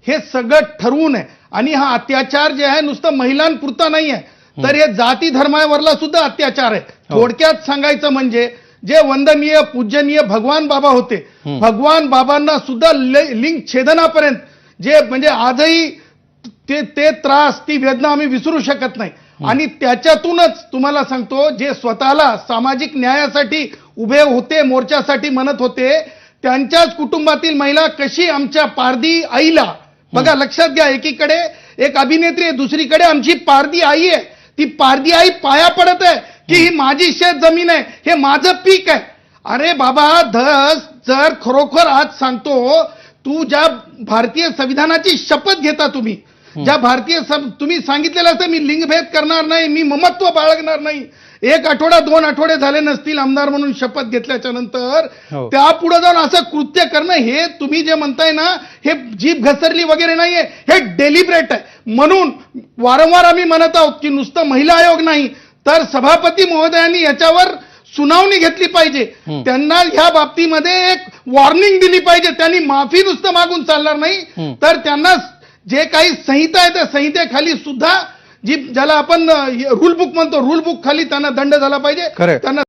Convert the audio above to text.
हे सगळं ठरवून आहे. आणि हा अत्याचार जे आहे नुसतं महिलांपुरता नाही आहे, तर हे जाती धर्मावरला सुद्धा अत्याचार आहे. थोडक्यात सांगायचं म्हणजे जे वंदनीय पूजनीय भगवान बाबा होते, भगवान बाबांना सुद्धा लिंग छेदनापर्यंत जे म्हणजे आजही ते त्रास ती वेदना आम्ही विसरू शकत नाही. आणि त्याच्यातूनच तुम्हाला सांगतो, जे स्वतःला सामाजिक न्यायासाठी उभे होते, मोर्चासाठी म्हणत होते, त्यांच्याच कुटुंबातील महिला कशी आमच्या पारधी आईला, बघा लक्षात घ्या, एकीकडे एक अभिनेत्री आहे, दुसरीकडे आमची पारधी आई आहे. ती पारधी आई पाया पडत आहे की ही माझी शेत जमीन आहे, हे माझं पीक आहे. अरे बाबा, जर खरोखर आज सांगतो, तू ज्या भारतीय संविधानाची शपथ घेता, तुम्ही ज्या तुम्ही सांगितलेलं असतं मी लिंगभेद करणार नाही, मी ममत्व बाळगणार नाही. 1 आठवडा 2 आठवडे झाले नसतील आमदार म्हणून शपथ घेतल्याच्या नंतर त्यापुढे जाऊन असं कृत्य करणं, हे तुम्ही जे म्हणताय ना, हे जीभ घसरली वगैरे नाहीये, हे डेलिब्रेट आहे. म्हणून वारंवार आम्ही म्हणत आहोत की नुसतं महिला आयोग नाही, तर सभापती महोदयांनी याच्यावर सुनावणी घेतली पाहिजे. त्यांना ह्या बाबतीमध्ये एक वॉर्निंग दिली पाहिजे. त्यांनी माफी नुसतं मागून चालणार नाही, तर त्यांना जे काही संहिता आहे त्या संहितेखाली सुद्धा, जी ज्याला आपण रूल बुक म्हणतो, रूल बुक खाली त्यांना दंड झाला पाहिजे. त्यांना